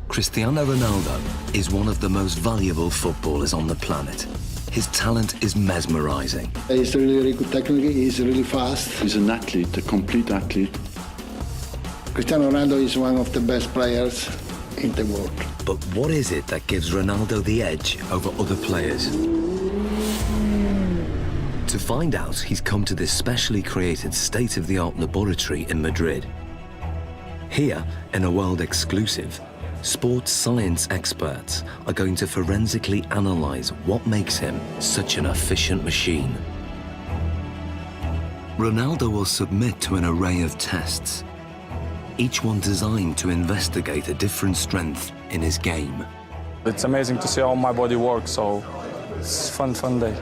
Cristiano Ronaldo is one of the most valuable footballers on the planet. His talent is mesmerizing. He's really, really good technically, he's really fast. He's an athlete, a complete athlete. Cristiano Ronaldo is one of the best players in the world. But what is it that gives Ronaldo the edge over other players? To find out, he's come to this specially created state-of-the-art laboratory in Madrid. Here, in a world exclusive, sports science experts are going to forensically analyze what makes him such an efficient machine. Ronaldo will submit to an array of tests, each one designed to investigate a different strength in his game. It's amazing to see how my body works, so it's a fun day.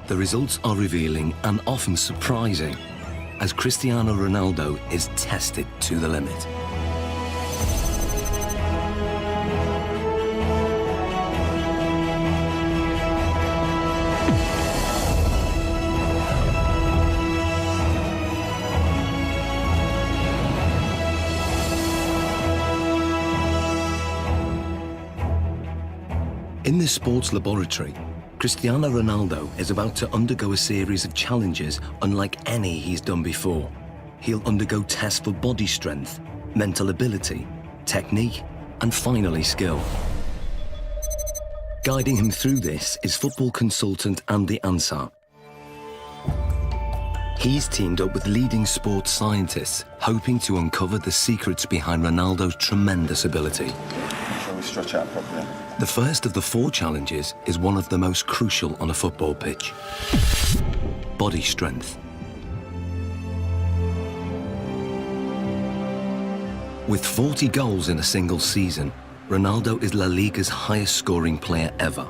The results are revealing and often surprising as Cristiano Ronaldo is tested to the limit. In this sports laboratory, Cristiano Ronaldo is about to undergo a series of challenges unlike any he's done before. He'll undergo tests for body strength, mental ability, technique, and finally skill. Guiding him through this is football consultant Andy Ansar. He's teamed up with leading sports scientists, hoping to uncover the secrets behind Ronaldo's tremendous ability. Shall we stretch out properly? The first of the 4 challenges is one of the most crucial on a football pitch: body strength. With 40 goals in a single season, Ronaldo is La Liga's highest scoring player ever.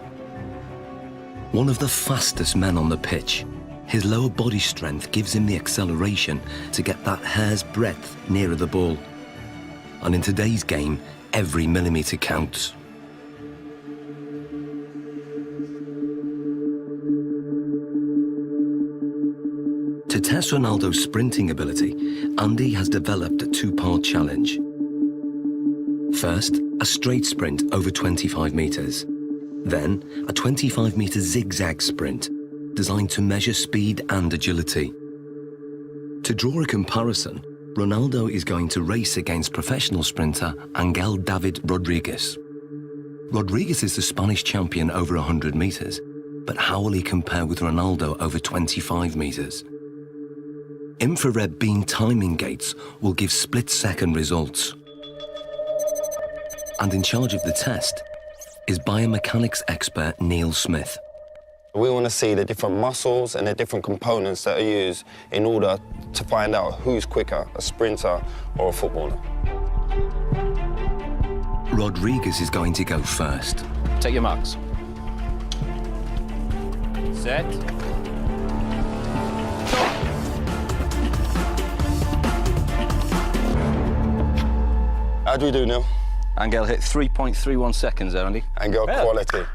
One of the fastest men on the pitch, his lower body strength gives him the acceleration to get that hair's breadth nearer the ball. And in today's game, every millimetre counts. To test Ronaldo's sprinting ability, Andy has developed a 2-part challenge. First, a straight sprint over 25 metres. Then, a 25-metre zigzag sprint, designed to measure speed and agility. To draw a comparison, Ronaldo is going to race against professional sprinter Angel David Rodriguez. Rodriguez is the Spanish champion over 100 metres, but how will he compare with Ronaldo over 25 metres? Infrared beam timing gates will give split-second results. And in charge of the test is biomechanics expert Neil Smith. We want to see the different muscles and the different components that are used in order to find out who's quicker, a sprinter or a footballer. Rodriguez is going to go first. Take your marks. Set. How do we do, Neil? Angel hit 3.31 seconds there, Andy. Angel Yeah. quality,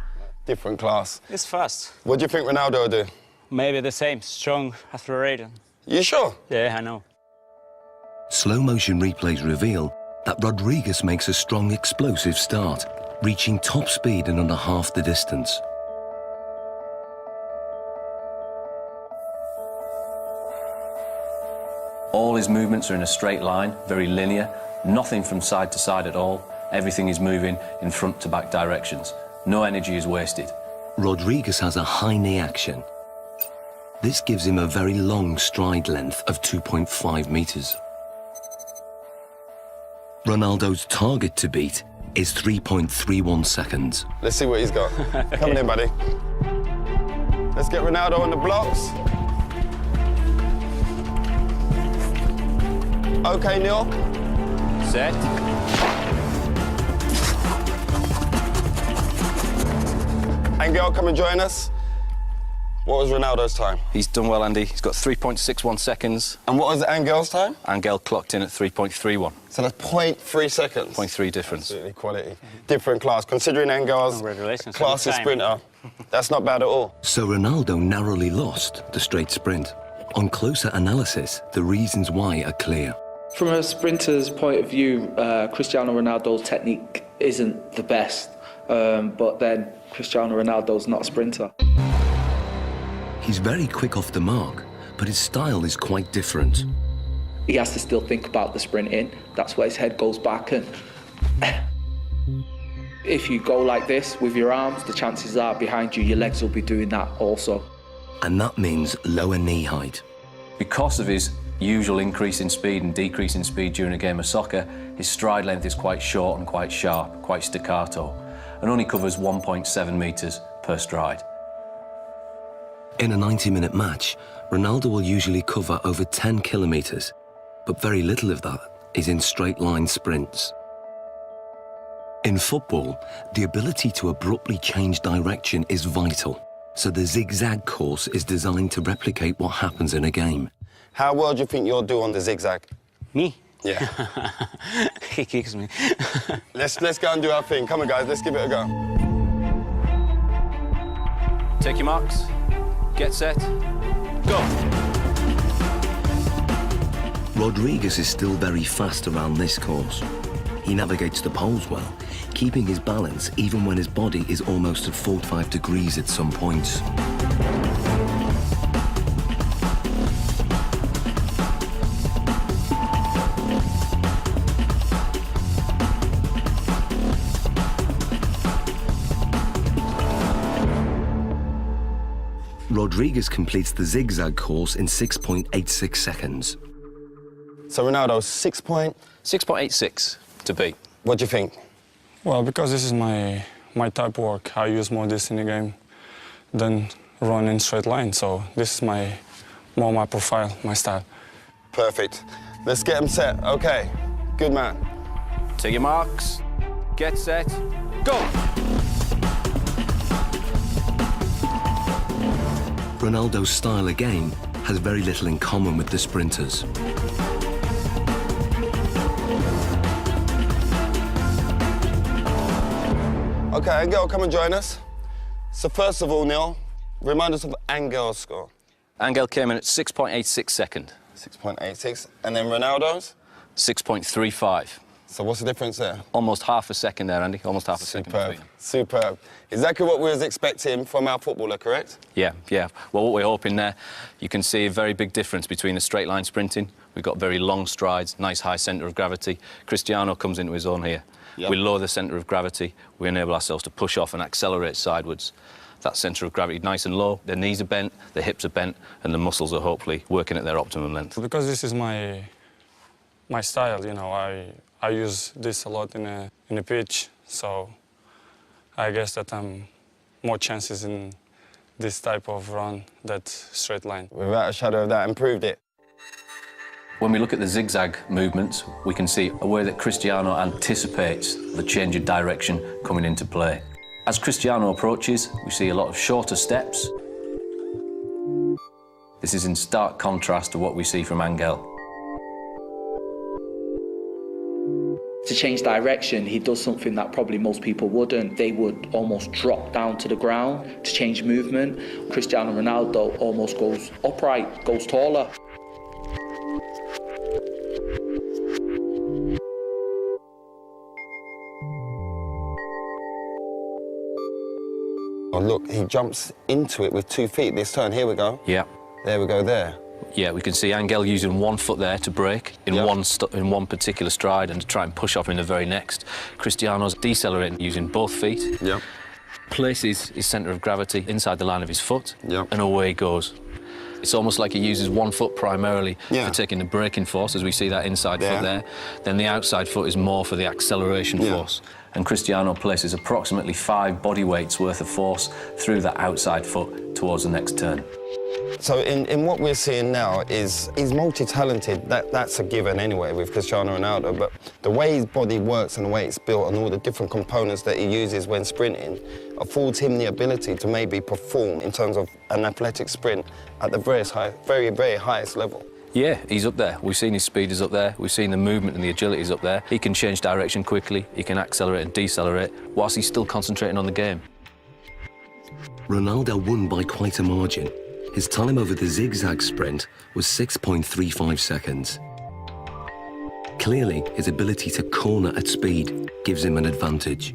different class. It's fast. What do you think Ronaldo will do? Maybe the same, strong, accelerated. You sure? Yeah, I know. Slow-motion replays reveal that Rodriguez makes a strong, explosive start, reaching top speed in under half the distance. All his movements are in a straight line, very linear, nothing from side to side at all. Everything is moving in front to back directions. No energy is wasted. Rodriguez has a high knee action. This gives him a very long stride length of 2.5 metres. Ronaldo's target to beat is 3.31 seconds. Let's see what he's got. Coming in, buddy. Let's get Ronaldo on the blocks. Okay, Neil. Set. Angel, come and join us. What was Ronaldo's time? He's done well, Andy. He's got 3.61 seconds. And what was Angel's time? Angel clocked in at 3.31. So that's 0.3 seconds. 0.3 difference. Absolutely quality. Different class. Considering Angel's Congratulations. classy Time. sprinter, that's not bad at all. So Ronaldo narrowly lost the straight sprint. On closer analysis, the reasons why are clear. From a sprinter's point of view, Cristiano Ronaldo's technique isn't the best, but then Cristiano Ronaldo's not a sprinter. He's very quick off the mark, but his style is quite different. He has to still think about the sprinting. That's where his head goes back, and if you go like this with your arms, the chances are behind you, your legs will be doing that also. And that means lower knee height. Because of his usual increase in speed and decrease in speed during a game of soccer, his stride length is quite short and quite sharp, quite staccato, and only covers 1.7 metres per stride. In a 90-minute match, Ronaldo will usually cover over 10 kilometres, but very little of that is in straight-line sprints. In football, the ability to abruptly change direction is vital, so the zigzag course is designed to replicate what happens in a game. How well do you think you'll do on the zigzag? Me? Yeah. He kicks me. Let's go and do our thing. Come on, guys, let's give it a go. Take your marks. Get set. Go. Rodriguez is still very fast around this course. He navigates the poles well, keeping his balance even when his body is almost at 45 degrees at some points. Rodriguez completes the zigzag course in 6.86 seconds. So Ronaldo, 6.86 to beat. What do you think? Well, because this is my type of work, I use more this in the game than run in straight line. So this is more my profile, my style. Perfect. Let's get him set. Okay, good man. Take your marks. Get set. Go. Ronaldo's style again has very little in common with the sprinters. Okay, Angel, come and join us. So first of all, Neil, remind us of Angel's score. Angel came in at 6.86 second. 6.86. And then Ronaldo's? 6.35. So what's the difference there? Almost half a second there, Andy. Almost half a second between them. Superb. Exactly what we was expecting from our footballer, correct? Yeah. Well, what we're hoping there, you can see a very big difference between a straight line sprinting. We've got very long strides, nice high centre of gravity. Cristiano comes into his own here. Yep. We lower the centre of gravity. We enable ourselves to push off and accelerate sidewards. That centre of gravity nice and low. The knees are bent, the hips are bent, and the muscles are hopefully working at their optimum length. Because this is my style, you know, I use this a lot in a pitch, so I guess that I'm more chances in this type of run than straight line. Without a shadow of that, improved it. When we look at the zigzag movements, we can see a way that Cristiano anticipates the change of direction coming into play. As Cristiano approaches, we see a lot of shorter steps. This is in stark contrast to what we see from Angel. To change direction, he does something that probably most people wouldn't. They would almost drop down to the ground to change movement. Cristiano Ronaldo almost goes upright, goes taller. Oh, look, he jumps into it with 2 feet this turn. Here we go. Yeah. There we go, there. Yeah, we can see Angel using 1 foot there to break in one particular stride and to try and push off in the very next. Cristiano's decelerating using both feet. Yeah. Places his centre of gravity inside the line of his foot, Yeah. and away he goes. It's almost like he uses 1 foot primarily Yeah. for taking the braking force, as we see that inside There. foot there. Then the outside foot is more for the acceleration force. And Cristiano places approximately 5 body weights worth of force through that outside foot towards the next turn. So in what we're seeing now is he's multi-talented. That's a given anyway with Cristiano Ronaldo, but the way his body works and the way it's built and all the different components that he uses when sprinting affords him the ability to maybe perform in terms of an athletic sprint at the very, very highest level. Yeah, he's up there. We've seen his speed is up there. We've seen the movement and the agility is up there. He can change direction quickly. He can accelerate and decelerate whilst he's still concentrating on the game. Ronaldo won by quite a margin. His time over the zigzag sprint was 6.35 seconds. Clearly, his ability to corner at speed gives him an advantage.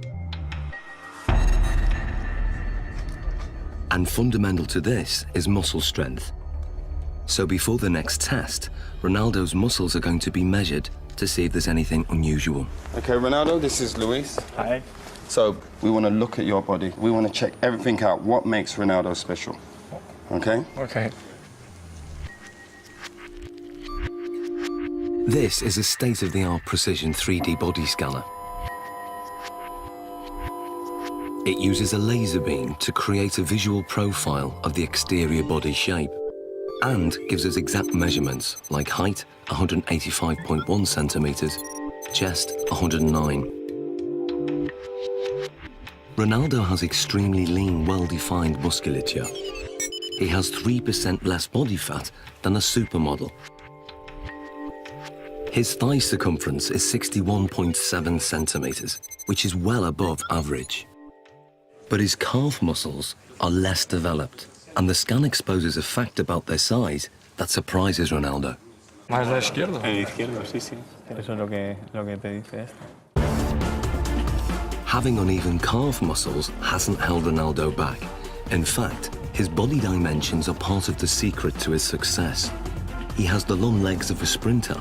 And fundamental to this is muscle strength. So before the next test, Ronaldo's muscles are going to be measured to see if there's anything unusual. Okay, Ronaldo, this is Luis. Hi. So we want to look at your body. We want to check everything out. What makes Ronaldo special? Okay? Okay. This is a state-of-the-art precision 3D body scanner. It uses a laser beam to create a visual profile of the exterior body shape and gives us exact measurements like height, 185.1 centimeters, chest, 109. Ronaldo has extremely lean, well-defined musculature. He has 3% less body fat than a supermodel. His thigh circumference is 61.7 centimeters, which is well above average. But his calf muscles are less developed, and the scan exposes a fact about their size that surprises Ronaldo. Más a la izquierda. El izquierdo, sí, sí. Eso es lo que te dice esto. Having uneven calf muscles hasn't held Ronaldo back. In fact, his body dimensions are part of the secret to his success. He has the long legs of a sprinter,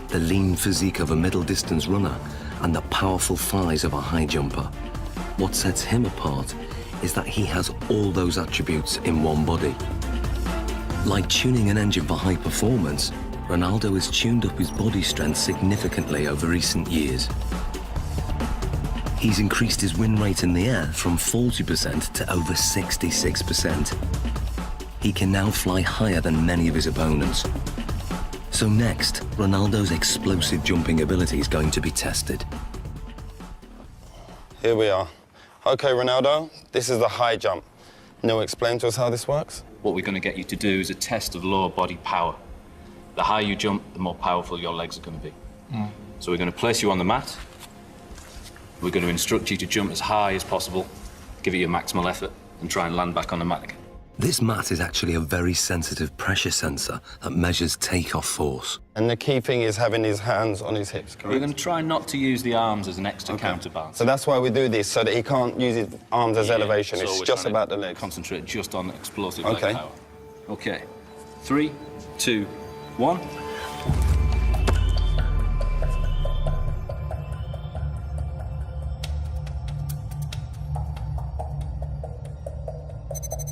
the lean physique of a middle-distance runner, and the powerful thighs of a high jumper. What sets him apart is that he has all those attributes in one body. Like tuning an engine for high performance, Ronaldo has tuned up his body strength significantly over recent years. He's increased his win rate in the air from 40% to over 66%. He can now fly higher than many of his opponents. So next, Ronaldo's explosive jumping ability is going to be tested. Here we are. Okay, Ronaldo, this is the high jump. Now explain to us how this works. What we're going to get you to do is a test of lower body power. The higher you jump, the more powerful your legs are going to be. So we're going to place you on the mat. We're going to instruct you to jump as high as possible, give it your maximal effort, and try and land back on the mat again. This mat is actually a very sensitive pressure sensor that measures takeoff force. And the key thing is having his hands on his hips, We're correct? going to try not to use the arms as an extra counterbalance. So that's why we do this, so that he can't use his arms as elevation. So It's we're just trying about to the legs. Concentrate just on explosive Okay. leg power. Okay. 3, 2, 1.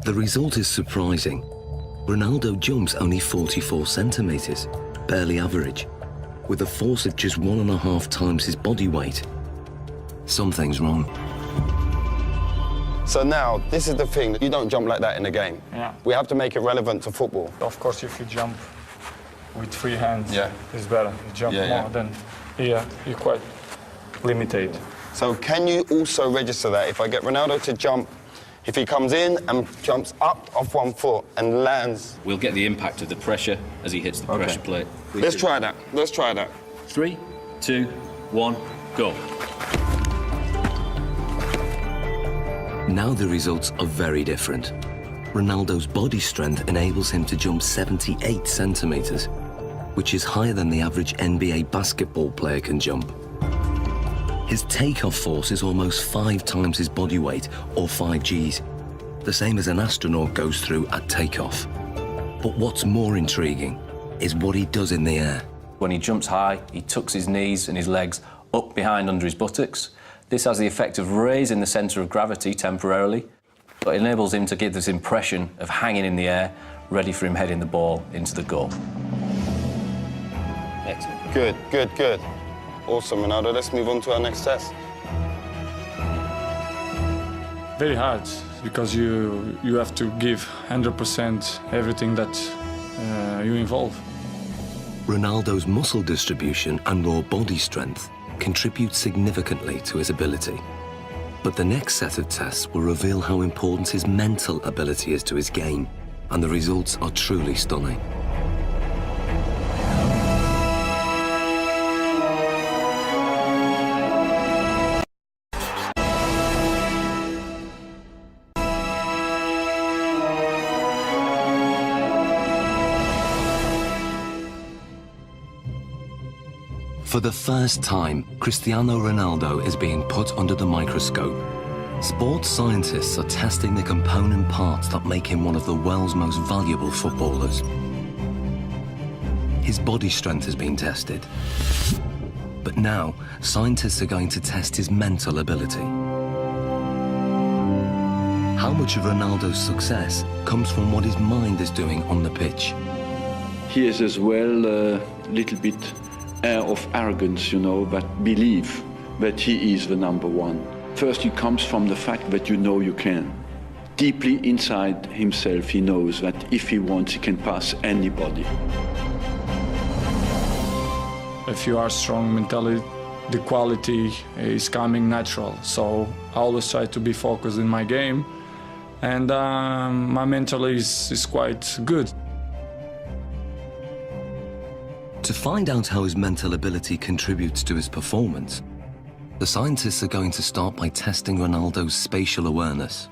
The result is surprising. Ronaldo jumps only 44 centimeters, barely average, with a force of just 1.5 times his body weight. Something's wrong. So now, this is the thing. You don't jump like that in the game. Yeah. We have to make it relevant to football. Of course, if you jump with free hands, Yeah. it's better. You jump Yeah, yeah. more, then you're quite limited. So can you also register that? If I get Ronaldo to jump, if he comes in and jumps up off one foot and lands. We'll get the impact of the pressure as he hits the pressure plate. Let's try that. Let's try that. 3, 2, 1, go. Now the results are very different. Ronaldo's body strength enables him to jump 78 centimeters, which is higher than the average NBA basketball player can jump. His takeoff force is almost 5 times his body weight, or 5 Gs, the same as an astronaut goes through at takeoff. But what's more intriguing is what he does in the air. When he jumps high, he tucks his knees and his legs up behind under his buttocks. This has the effect of raising the centre of gravity temporarily, but it enables him to give this impression of hanging in the air, ready for him heading the ball into the goal. Excellent. Good, good, good. Awesome, Ronaldo. Let's move on to our next test. Very hard, because you have to give 100% everything that you involve. Ronaldo's muscle distribution and raw body strength contribute significantly to his ability. But the next set of tests will reveal how important his mental ability is to his game, and the results are truly stunning. For For the first time, Cristiano Ronaldo is being put under the microscope. Sports scientists are testing the component parts that make him one of the world's most valuable footballers. His body strength has been tested. But now, scientists are going to test his mental ability. How much of Ronaldo's success comes from what his mind is doing on the pitch? He is as well a little bit air of arrogance, you know, but believe that he is the number one. First, it comes from the fact that you know you can. Deeply inside himself, he knows that if he wants, he can pass anybody. If you are strong mentally, the quality is coming natural. So I always try to be focused in my game, and my mental is quite good. To find out how his mental ability contributes to his performance, the scientists are going to start by testing Ronaldo's spatial awareness.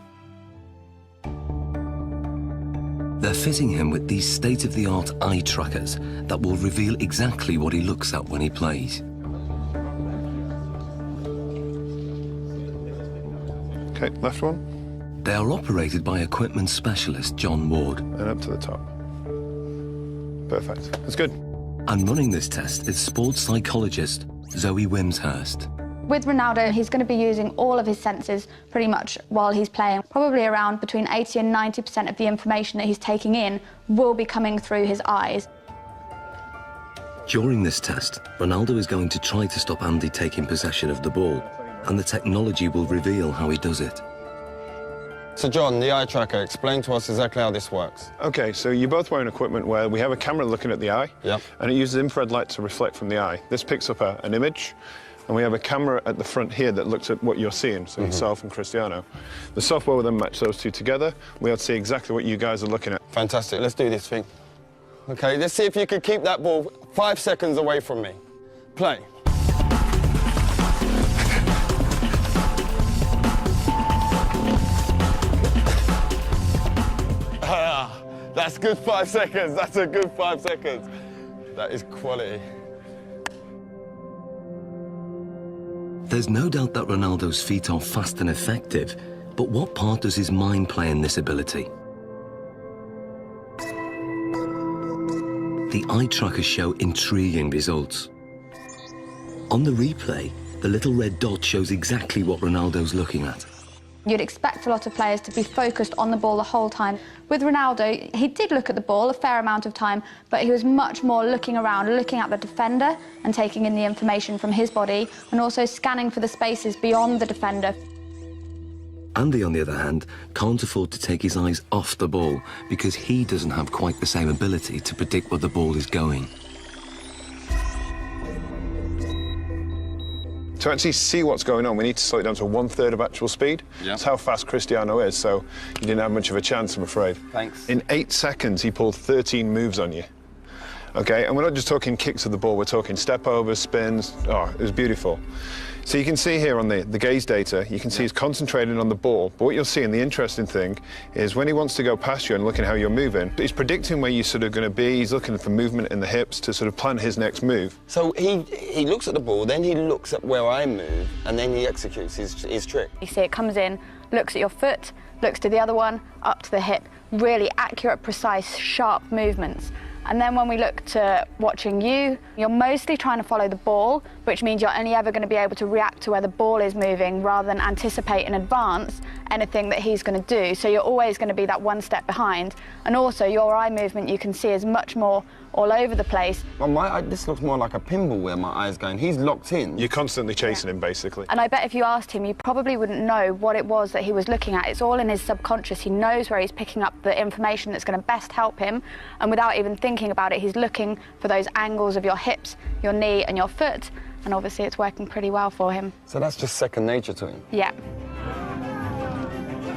They're fitting him with these state-of-the-art eye trackers that will reveal exactly what he looks at when he plays. Okay, left one. They are operated by equipment specialist John Ward. And up to the top. Perfect. That's good. And running this test is sports psychologist Zoe Wimshurst. With Ronaldo, he's going to be using all of his senses pretty much while he's playing. Probably around between 80 and 90% of the information that he's taking in will be coming through his eyes. During this test, Ronaldo is going to try to stop Andy taking possession of the ball, and the technology will reveal how he does it. So John, the eye tracker, explain to us exactly how this works. Okay, so you're both wearing equipment where we have a camera looking at the eye, and it uses infrared light to reflect from the eye. This picks up an image, and we have a camera at the front here that looks at what you're seeing, so yourself and Cristiano. The software will then match those two together. We'll see exactly what you guys are looking at. Fantastic, let's do this thing. Okay, let's see if you can keep that ball 5 seconds away from me. Play. That's good 5 seconds. That's a good 5 seconds. That is quality. There's no doubt that Ronaldo's feet are fast and effective, but what part does his mind play in this ability? The eye trackers show intriguing results. On the replay, the little red dot shows exactly what Ronaldo's looking at. You'd expect a lot of players to be focused on the ball the whole time. With Ronaldo, he did look at the ball a fair amount of time, but he was much more looking around, looking at the defender and taking in the information from his body, and also scanning for the spaces beyond the defender. Andy, on the other hand, can't afford to take his eyes off the ball because he doesn't have quite the same ability to predict where the ball is going. To actually see what's going on, we need to slow it down to 1/3 of actual speed. That's how fast Cristiano is, so you didn't have much of a chance, I'm afraid. Thanks. In 8 seconds, he pulled 13 moves on you. Okay, and we're not just talking kicks of the ball, we're talking step overs, spins. Oh, it was beautiful. So you can see here on the gaze data, you can see he's concentrating on the ball, but what you'll see, and the interesting thing, is when he wants to go past you and looking how you're moving, he's predicting where you're sort of going to be, he's looking for movement in the hips to sort of plan his next move. So he looks at the ball, then he looks at where I move, and then he executes his trick. You see it comes in, looks at your foot, looks to the other one, up to the hip. Really accurate, precise, sharp movements. And then when we look to watching you, you're mostly trying to follow the ball, which means you're only ever going to be able to react to where the ball is moving rather than anticipate in advance anything that he's going to do. So you're always going to be that one step behind. And also your eye movement you can see is much more all over the place. Well, this looks more like a pinball where my eye's going. He's locked in. You're constantly chasing him, basically. And I bet if you asked him, you probably wouldn't know what it was that he was looking at. It's all in his subconscious. He knows where he's picking up the information that's going to best help him. And without even thinking about it, he's looking for those angles of your hips, your knee and your foot. And obviously it's working pretty well for him. So that's just second nature to him? Yeah.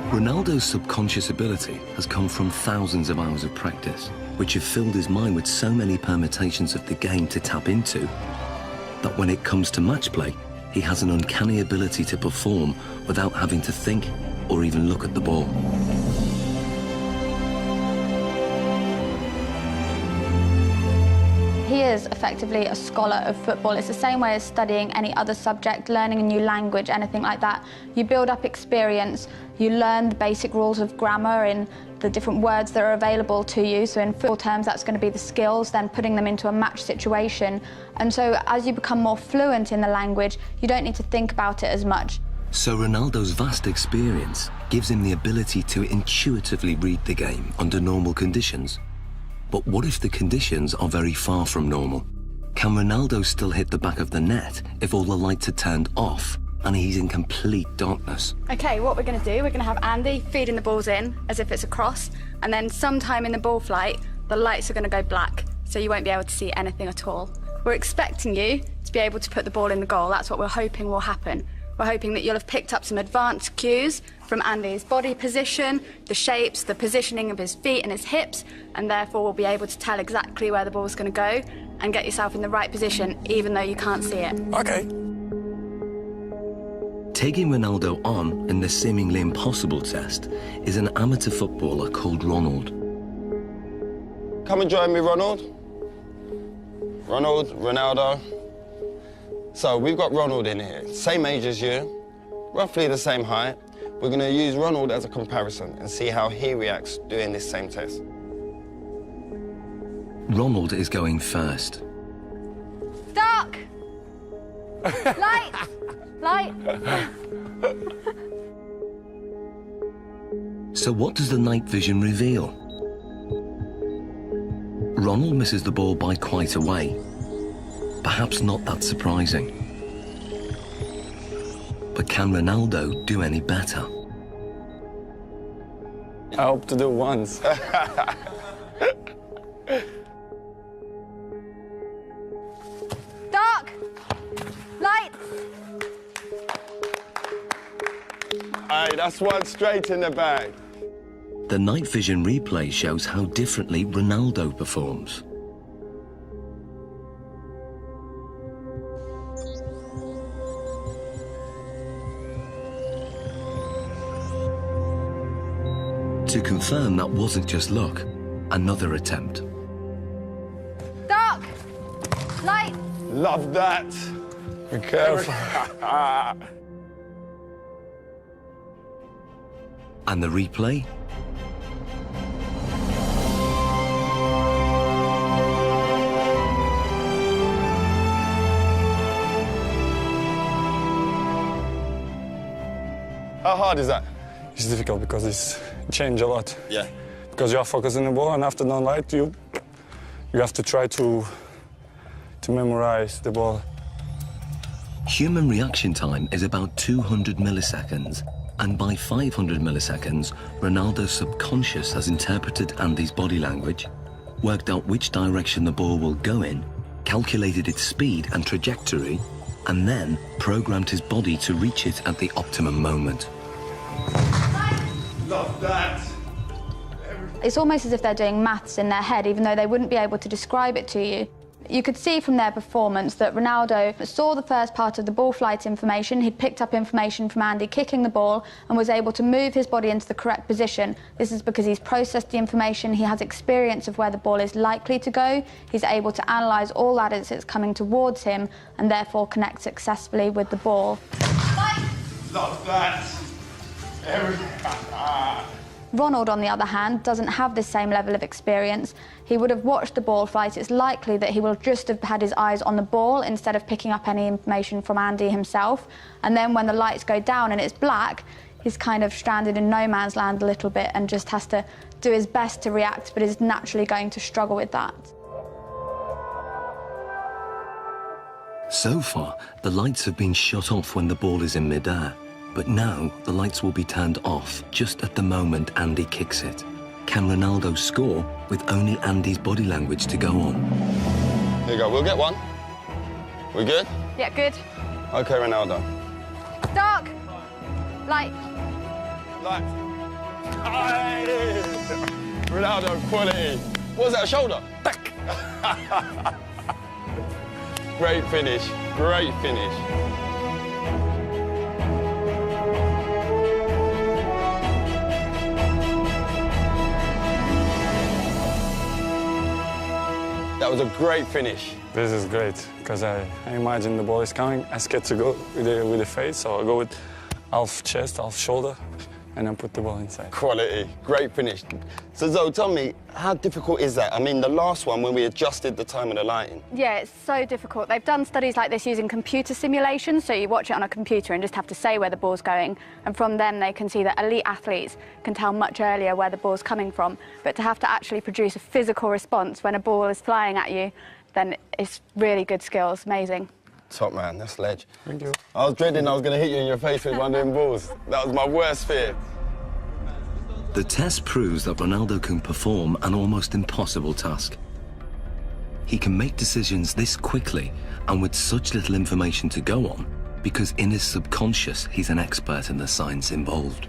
Ronaldo's subconscious ability has come from thousands of hours of practice, which have filled his mind with so many permutations of the game to tap into, that when it comes to match play, he has an uncanny ability to perform without having to think or even look at the ball. He is effectively a scholar of football. It's the same way as studying any other subject, learning a new language, anything like that. You build up experience, you learn the basic rules of grammar in the different words that are available to you. So in football terms, that's going to be the skills, then putting them into a match situation. And so as you become more fluent in the language, you don't need to think about it as much. So Ronaldo's vast experience gives him the ability to intuitively read the game under normal conditions. But what if the conditions are very far from normal? Can Ronaldo still hit the back of the net if all the lights are turned off and he's in complete darkness? Okay, what we're going to do, we're going to have Andy feeding the balls in as if it's a cross, and then sometime in the ball flight, the lights are going to go black, so you won't be able to see anything at all. We're expecting you to be able to put the ball in the goal. That's what we're hoping will happen. We're hoping that you'll have picked up some advanced cues from Andy's body position, the shapes, the positioning of his feet and his hips, and therefore will be able to tell exactly where the ball's going to go and get yourself in the right position, even though you can't see it. Okay. Taking Ronaldo on in the seemingly impossible test is an amateur footballer called Ronald. Come and join me, Ronald. Ronaldo. So we've got Ronald in here, same age as you, roughly the same height. We're going to use Ronald as a comparison and see how he reacts doing this same test. Ronald is going first. Dark! Light! Light! So what does the night vision reveal? Ronald misses the ball by quite a way. Perhaps not that surprising. But can Ronaldo do any better? I hope to do once. Dark! Light! Aye, that's one straight in the bag. The night vision replay shows how differently Ronaldo performs. To confirm that wasn't just luck, another attempt. Dark! Light! Love that. Be careful. And the replay? How hard is that? It's difficult because it's changed a lot. Yeah. Because you are focusing the ball, and after the light, you have to try to memorize the ball. Human reaction time is about 200 milliseconds, and by 500 milliseconds, Ronaldo's subconscious has interpreted Andy's body language, worked out which direction the ball will go in, calculated its speed and trajectory, and then programmed his body to reach it at the optimum moment. Love that. It's almost as if they're doing maths in their head, even though they wouldn't be able to describe it to you. You could see from their performance that Ronaldo saw the first part of the ball flight information. He'd picked up information from Andy kicking the ball and was able to move his body into the correct position. This is because he's processed the information, he has experience of where the ball is likely to go, he's able to analyse all that as it's coming towards him and therefore connect successfully with the ball. Love that. Ronald, on the other hand, doesn't have the same level of experience. He would have watched the ball flight. It's likely that he will just have had his eyes on the ball instead of picking up any information from Andy himself. And then when the lights go down and it's black, he's kind of stranded in no man's land a little bit and just has to do his best to react, but is naturally going to struggle with that. So far, the lights have been shut off when the ball is in midair. But now, the lights will be turned off just at the moment Andy kicks it. Can Ronaldo score with only Andy's body language to go on? Here you go, we'll get one. We good? Yeah, good. Okay, Ronaldo. Dark. Light. Light. Aye. Ronaldo, quality. What was that, a shoulder? Back. Great finish, great finish. That That was a great finish. This is great, because I imagine the ball is coming. I scared to go with the face, so I go with half chest, half shoulder, and then put the ball inside. Quality, great finish. So Zoe, tell me, how difficult is that? I mean, the last one when we adjusted the time of the lighting. Yeah, it's so difficult. They've done studies like this using computer simulations, so you watch it on a computer and just have to say where the ball's going, and from them they can see that elite athletes can tell much earlier where the ball's coming from. But to have to actually produce a physical response when a ball is flying at you, then it's really good skills, amazing. Top man, that's ledge. Thank you. I was dreading I was going to hit you in your face with one of them balls. That was my worst fear. The test proves that Ronaldo can perform an almost impossible task. He can make decisions this quickly and with such little information to go on because in his subconscious he's an expert in the science involved.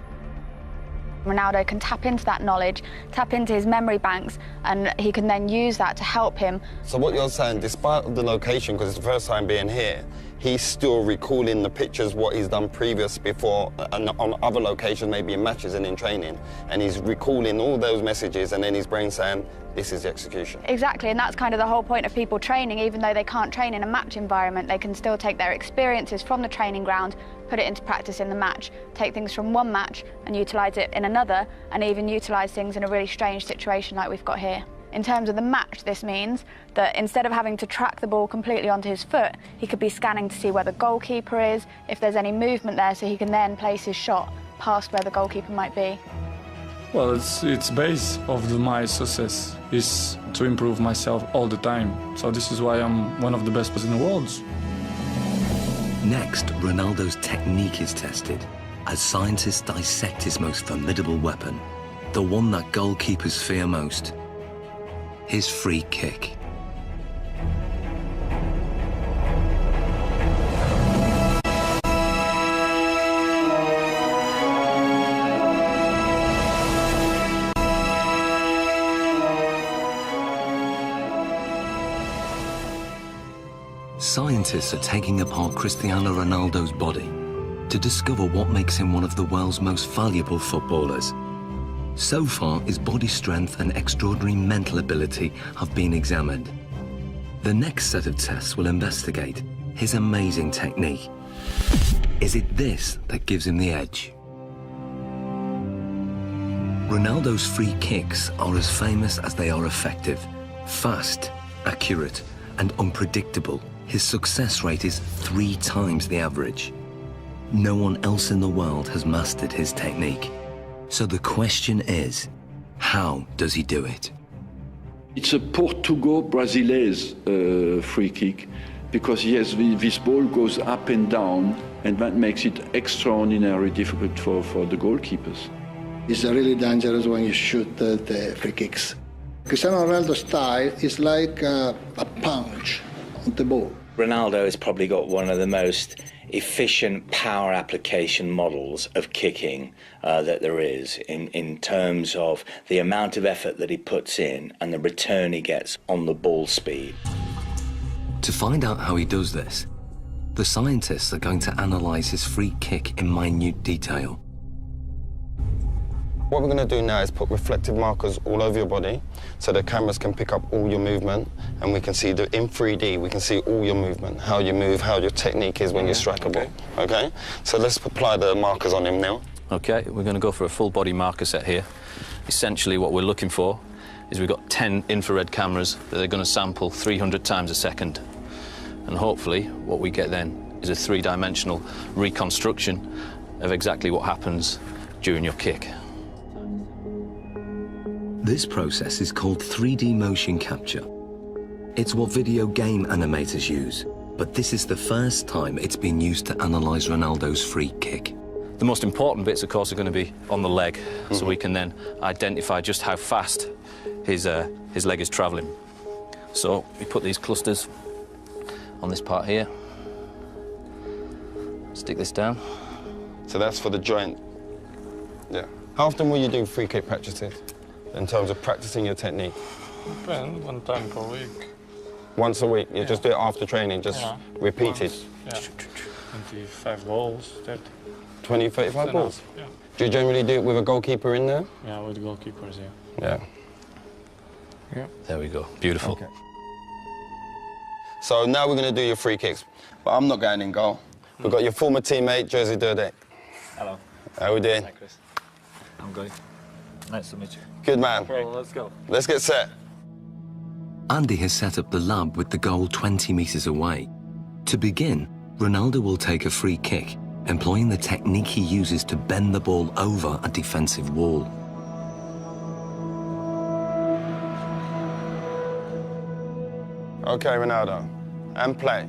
Ronaldo can tap into that knowledge, tap into his memory banks, and he can then use that to help him. So what you're saying, despite the location, because it's the first time being here, he's still recalling the pictures, what he's done previous before, and on other locations, maybe in matches and in training, and he's recalling all those messages, and then his brain saying, this is the execution. Exactly, and that's kind of the whole point of people training. Even though they can't train in a match environment, they can still take their experiences from the training ground, put it into practice in the match, take things from one match and utilise it in another, and even utilise things in a really strange situation like we've got here. In terms of the match, this means that instead of having to track the ball completely onto his foot, he could be scanning to see where the goalkeeper is, if there's any movement there, so he can then place his shot past where the goalkeeper might be. Well, it's base of my success is to improve myself all the time. So this is why I'm one of the best players in the world. Next, Ronaldo's technique is tested as scientists dissect his most formidable weapon, the one that goalkeepers fear most, his free kick. Scientists are taking apart Cristiano Ronaldo's body to discover what makes him one of the world's most valuable footballers. So far, his body strength and extraordinary mental ability have been examined. The next set of tests will investigate his amazing technique. Is it this that gives him the edge? Ronaldo's free kicks are as famous as they are effective. Fast, accurate, and unpredictable, his success rate is 3 times the average. No one else in the world has mastered his technique. So the question is, how does he do it? It's a Portugal-Brazilese free kick because yes, this ball goes up and down, and that makes it extraordinarily difficult for the goalkeepers. It's really dangerous when you shoot the free kicks. Cristiano Ronaldo's style is like a punch on the ball. Ronaldo has probably got one of the most efficient power application models of kicking that there is in terms of the amount of effort that he puts in and the return he gets on the ball speed. To find out how he does this, the scientists are going to analyse his free kick in minute detail. What we're going to do now is put reflective markers all over your body so the cameras can pick up all your movement, and we can see in 3D, we can see all your movement, how you move, how your technique is when you strike a ball, okay? So let's apply the markers on him now. Okay, we're going to go for a full body marker set here. Essentially what we're looking for is we've got 10 infrared cameras that are going to sample 300 times a second. And hopefully what we get then is a 3-dimensional reconstruction of exactly what happens during your kick. This process is called 3D motion capture. It's what video game animators use, but this is the first time it's been used to analyse Ronaldo's free kick. The most important bits, of course, are going to be on the leg, so we can then identify just how fast his leg is travelling. So we put these clusters on this part here. Stick this down. So that's for the joint. Yeah. How often will you do free kick practices in terms of practicing your technique? Depends, 1 time per week. Once a week? You just do it after training, just repeat it? Yeah. 25 balls, 30. 20, 35 balls? Yeah. Do you generally do it with a goalkeeper in there? Yeah, with goalkeepers, Yeah. There we go. Beautiful. Okay. So now we're going to do your free kicks. But I'm not going in goal. We've got your former teammate, Jerzy Dudek. Hello. How we doing? Hi, Chris. I'm good. Nice to meet you. Good man. Well, let's go. Let's get set. Andy has set up the lab with the goal 20 metres away. To begin, Ronaldo will take a free kick, employing the technique he uses to bend the ball over a defensive wall. Okay, Ronaldo. And play.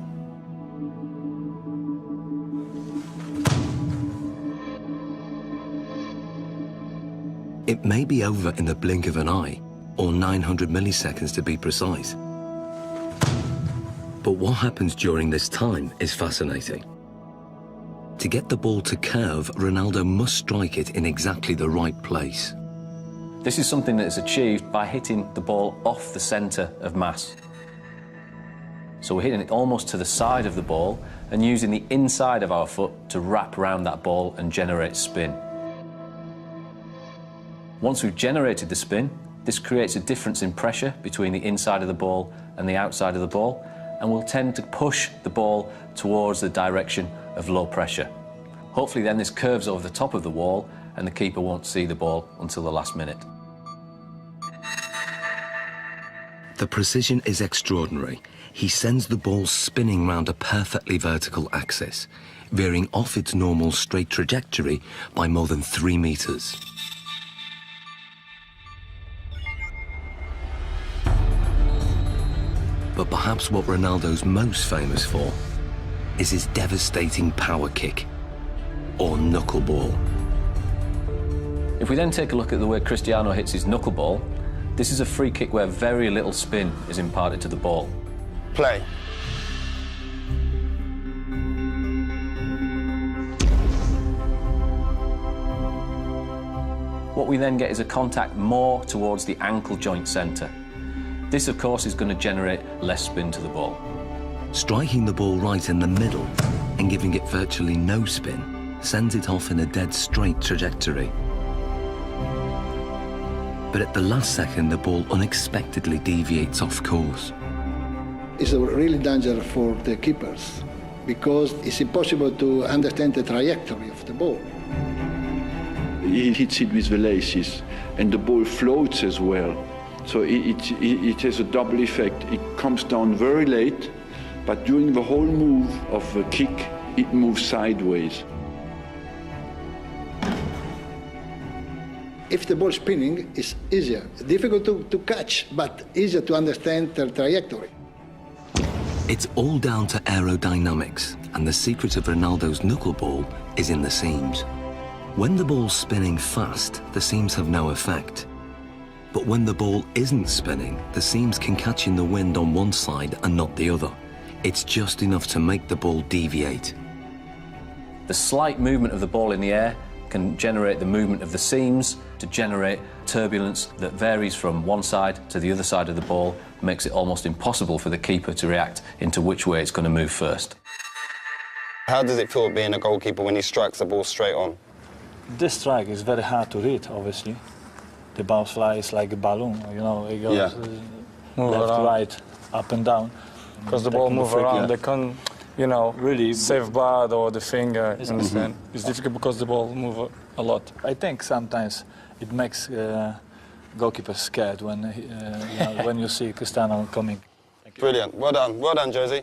It may be over in the blink of an eye, or 900 milliseconds to be precise. But what happens during this time is fascinating. To get the ball to curve, Ronaldo must strike it in exactly the right place. This is something that is achieved by hitting the ball off the centre of mass. So we're hitting it almost to the side of the ball and using the inside of our foot to wrap around that ball and generate spin. Once we've generated the spin, this creates a difference in pressure between the inside of the ball and the outside of the ball, and will tend to push the ball towards the direction of low pressure. Hopefully then this curves over the top of the wall and the keeper won't see the ball until the last minute. The precision is extraordinary. He sends the ball spinning round a perfectly vertical axis, veering off its normal straight trajectory by more than 3 metres. But perhaps what Ronaldo's most famous for is his devastating power kick, or knuckleball. If we then take a look at the way Cristiano hits his knuckleball, this is a free kick where very little spin is imparted to the ball. Play. What we then get is a contact more towards the ankle joint centre. This, of course, is going to generate less spin to the ball. Striking the ball right in the middle and giving it virtually no spin sends it off in a dead straight trajectory. But at the last second, the ball unexpectedly deviates off course. It's a really danger for the keepers because it's impossible to understand the trajectory of the ball. He hits it with the laces, and the ball floats as well. So it has a double effect. It comes down very late, but during the whole move of the kick, it moves sideways. If the ball spinning, it's easier. Difficult to catch, but easier to understand the trajectory. It's all down to aerodynamics, and the secret of Ronaldo's knuckleball is in the seams. When the ball's spinning fast, the seams have no effect. But when the ball isn't spinning, the seams can catch in the wind on one side and not the other. It's just enough to make the ball deviate. The slight movement of the ball in the air can generate the movement of the seams to generate turbulence that varies from one side to the other side of the ball, makes it almost impossible for the keeper to react into which way it's going to move first. How does it feel being a goalkeeper when he strikes the ball straight on? This strike is very hard to read, obviously. The ball flies like a balloon, you know, it goes left, right, up and down. Because the ball moves around, they can't, you know, really save bad or the finger, you understand? It's difficult because the ball moves a lot. I think sometimes it makes goalkeepers scared when, when you see Cristiano coming. Brilliant, well done, Jerzy.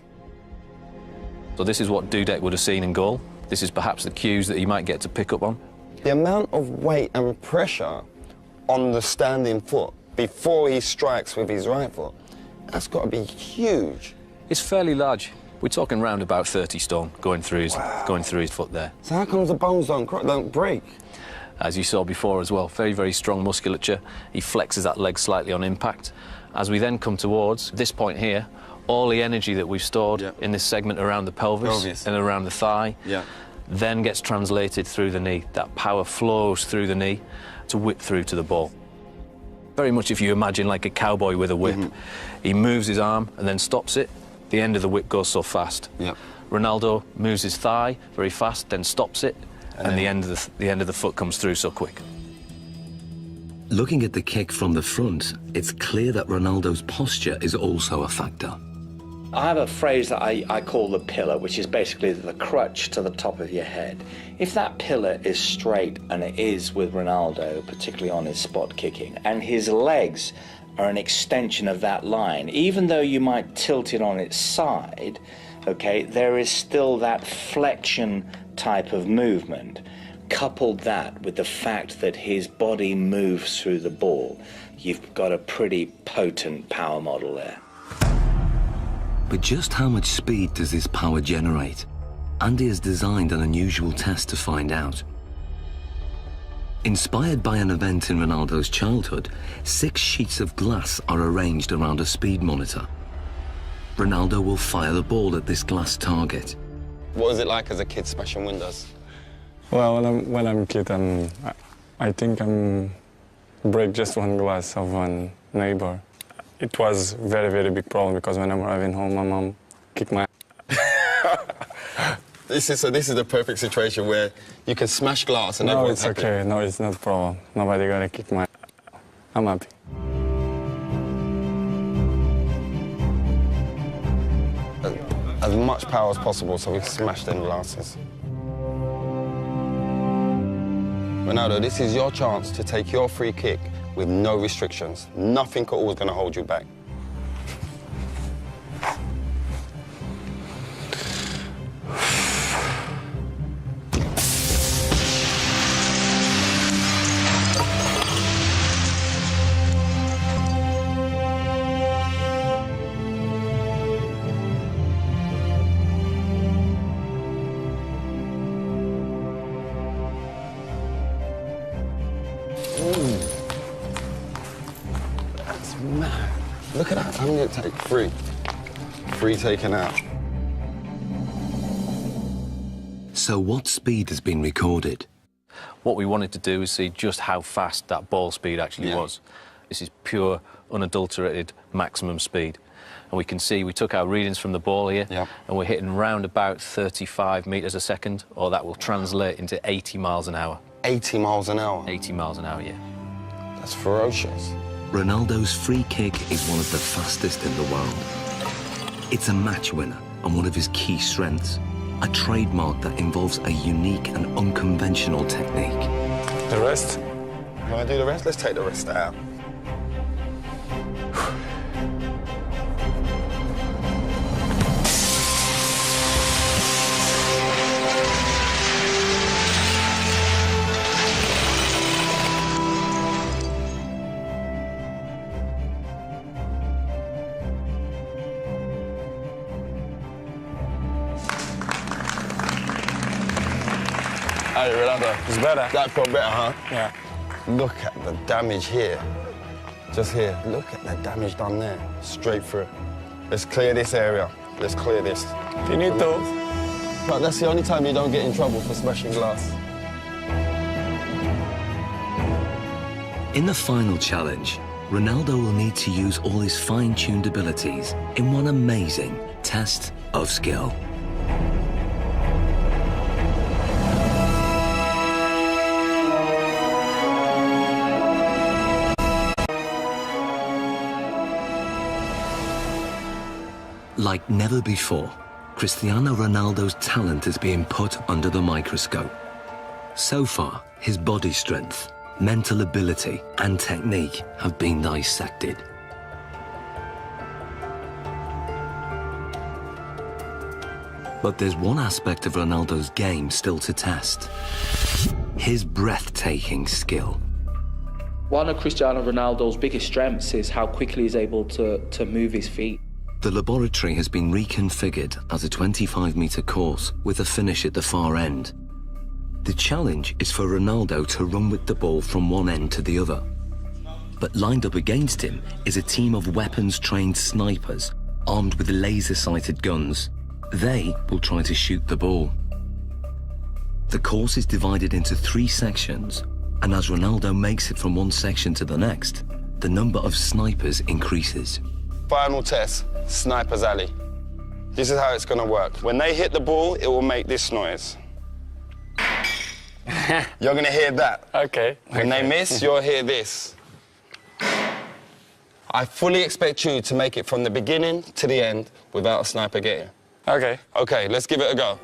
So this is what Dudek would have seen in goal. This is perhaps the cues that he might get to pick up on. The amount of weight and pressure on the standing foot before he strikes with his right foot, that's got to be huge. It's fairly large. We're talking round about 30 stone going through his foot there. So how comes the bones don't break? As you saw before as well, very, very strong musculature. He flexes that leg slightly on impact. As we then come towards this point here, all the energy that we've stored in this segment around the pelvis and around the thigh then gets translated through the knee. That power flows through the knee to whip through to the ball. Very much if you imagine like a cowboy with a whip. He moves his arm and then stops it. The end of the whip goes so fast. Ronaldo moves his thigh very fast, then stops it, and the end of the foot comes through so quick. Looking at the kick from the front, it's clear that Ronaldo's posture is also a factor. I have a phrase that I call the pillar, which is basically the crutch to the top of your head. If that pillar is straight, and it is with Ronaldo, particularly on his spot kicking, and his legs are an extension of that line, even though you might tilt it on its side, okay, there is still that flexion type of movement. Coupled that with the fact that his body moves through the ball, you've got a pretty potent power model there. But just how much speed does this power generate? Andy has designed an unusual test to find out. Inspired by an event in Ronaldo's childhood, 6 sheets of glass are arranged around a speed monitor. Ronaldo will fire the ball at this glass target. What was it like as a kid smashing windows? Well, when I'm a kid, I think I'm break just one glass of one neighbor. It was very, very big problem because when I'm arriving home, my mom kicked my This is the perfect situation where you can smash glass and everyone's happy. No, it's okay. No, it's not a problem. Nobody gonna kick my... I'm happy. As much power as possible so we can smash them glasses. Ronaldo, this is your chance to take your free kick with no restrictions. Nothing at all is going to hold you back. That's mad. Look at that. How many did it take? 3. 3 taken out. So what speed has been recorded? What we wanted to do is see just how fast that ball speed actually was. This is pure, unadulterated maximum speed. And we can see we took our readings from the ball here, and we're hitting round about 35 metres a second, or that will translate into 80 miles an hour. 80 miles an hour? 80 miles an hour, yeah. That's ferocious. Ronaldo's free kick is one of the fastest in the world. It's a match winner and one of his key strengths, a trademark that involves a unique and unconventional technique. The rest? You want to do the rest? Let's take the rest out. Hey, Ronaldo. It's better. That felt better, huh? Yeah. Look at the damage here. Just here. Look at the damage done there. Straight through. Let's clear this area. Let's clear this. Finito. But that's the only time you don't get in trouble for smashing glass. In the final challenge, Ronaldo will need to use all his fine-tuned abilities in one amazing test of skill. Like never before, Cristiano Ronaldo's talent is being put under the microscope. So far, his body strength, mental ability, and technique have been dissected. But there's one aspect of Ronaldo's game still to test: his breathtaking skill. One of Cristiano Ronaldo's biggest strengths is how quickly he's able to move his feet. The laboratory has been reconfigured as a 25-metre course with a finish at the far end. The challenge is for Ronaldo to run with the ball from one end to the other. But lined up against him is a team of weapons-trained snipers armed with laser-sighted guns. They will try to shoot the ball. The course is divided into 3 sections, and as Ronaldo makes it from one section to the next, the number of snipers increases. Final test, Sniper's Alley. This is how it's going to work. When they hit the ball, it will make this noise. You're going to hear that. Okay. When they miss, you'll hear this. I fully expect you to make it from the beginning to the end without a sniper getting. Okay. Okay, let's give it a go.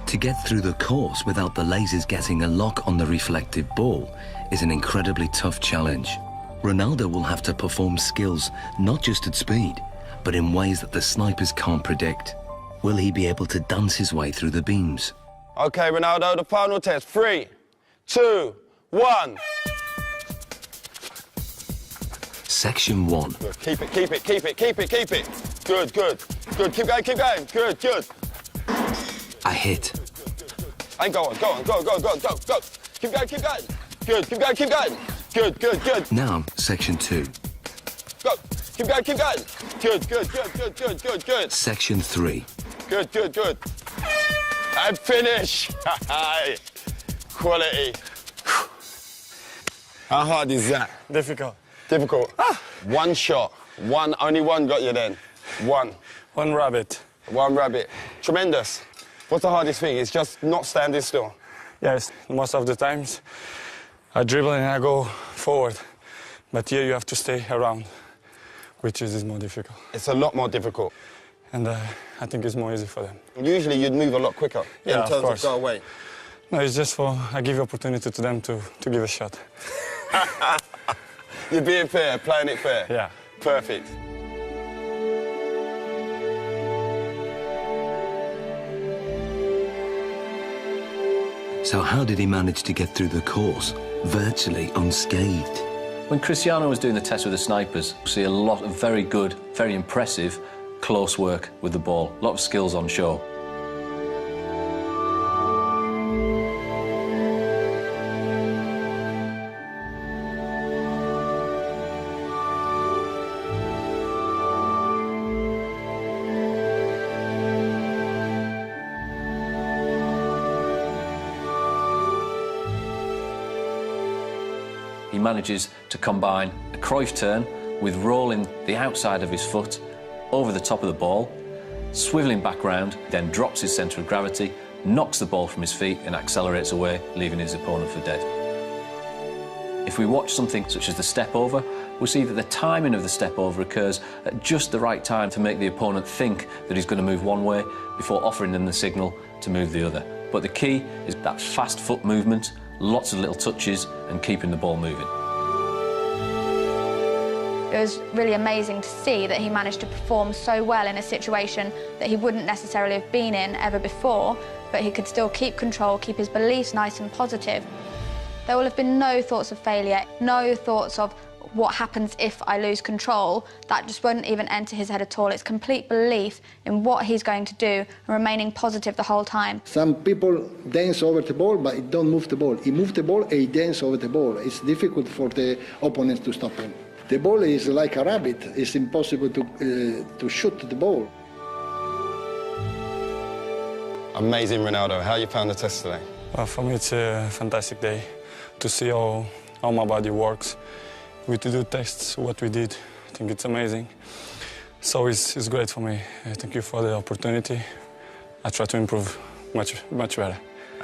To get through the course without the lasers getting a lock on the reflective ball is an incredibly tough challenge. Ronaldo will have to perform skills not just at speed, but in ways that the snipers can't predict. Will he be able to dance his way through the beams? Okay, Ronaldo, the final test. 3, 2, 1. Section 1. Good. Keep it, keep it, keep it, keep it, keep it. Good, good, good. Keep going, keep going. Good, good. A hit. And go on, go on, go, go, go, go, go. Keep going, keep going. Good, keep going, keep going. Good, good, good. Now, section 2. Go. Keep going, keep going. Good, good, good, good, good, good, good. Section 3. Good, good, good. And finish. Quality. How hard is that? Difficult. Difficult. One shot. Only one got you then. One. One rabbit. One rabbit. Tremendous. What's the hardest thing? It's just not standing still. Yes, most of the times I dribble and I go forward. But here you have to stay around, which is more difficult. It's a lot more difficult. And I think it's more easy for them. Usually you'd move a lot quicker in terms of go away. No, it's just I give opportunity to them to give a shot. You're being fair, playing it fair. Yeah. Perfect. So how did he manage to get through the course, virtually unscathed? When Cristiano was doing the test with the snipers, we see a lot of very good, very impressive close work with the ball. A lot of skills on show. He manages to combine a Cruyff turn with rolling the outside of his foot over the top of the ball, swivelling back round, then drops his centre of gravity, knocks the ball from his feet and accelerates away, leaving his opponent for dead. If we watch something such as the step over, we'll see that the timing of the step over occurs at just the right time to make the opponent think that he's going to move one way before offering them the signal to move the other. But the key is that fast foot movement, lots of little touches and keeping the ball moving. It was really amazing to see that he managed to perform so well in a situation that he wouldn't necessarily have been in ever before, but he could still keep control, keep his beliefs nice and positive. There will have been no thoughts of failure, no thoughts of what happens if I lose control. That just won't even enter his head at all. It's complete belief in what he's going to do and remaining positive the whole time. Some people dance over the ball, but he don't move the ball. He moves the ball and he dances over the ball. It's difficult for the opponents to stop him. The ball is like a rabbit. It's impossible to shoot the ball. Amazing, Ronaldo. How you found the test today? For me, it's a fantastic day to see how my body works. We to do tests, what we did. I think it's amazing. So it's great for me. Thank you for the opportunity. I try to improve much better.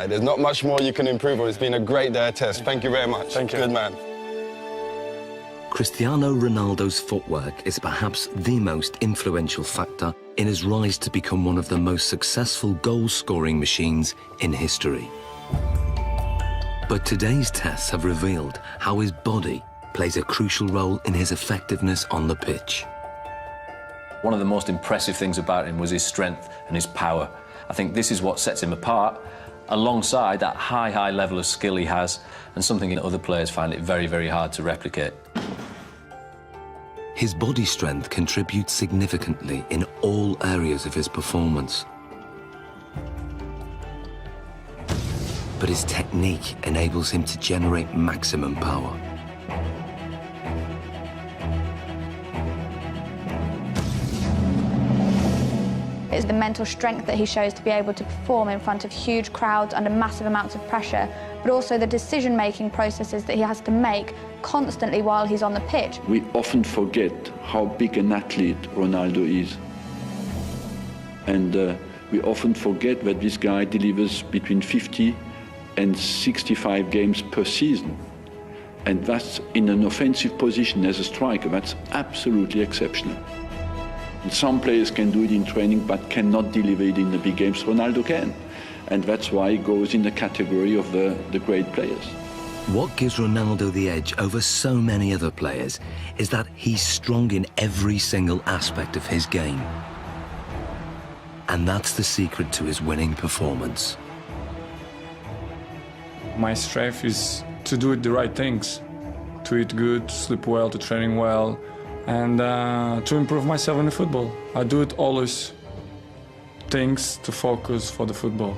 There's not much more you can improve on. It's been a great day of test. Thank you very much. Thank you. Good man. Cristiano Ronaldo's footwork is perhaps the most influential factor in his rise to become one of the most successful goal-scoring machines in history. But today's tests have revealed how his body plays a crucial role in his effectiveness on the pitch. One of the most impressive things about him was his strength and his power. I think this is what sets him apart, alongside that high level of skill he has, and something that other players find it very, very hard to replicate. His body strength contributes significantly in all areas of his performance. But his technique enables him to generate maximum power. It's the mental strength that he shows to be able to perform in front of huge crowds under massive amounts of pressure, but also the decision-making processes that he has to make constantly while he's on the pitch. We often forget how big an athlete Ronaldo is. And we often forget that this guy delivers between 50 and 65 games per season. And that's in an offensive position as a striker. That's absolutely exceptional. And some players can do it in training but cannot deliver it in the big games. Ronaldo can. And that's why he goes in the category of the great players. What gives Ronaldo the edge over so many other players is that he's strong in every single aspect of his game. And that's the secret to his winning performance. My strength is to do the right things, to eat good, to sleep well, to training well, and to improve myself in the football. I do it always things to focus for the football.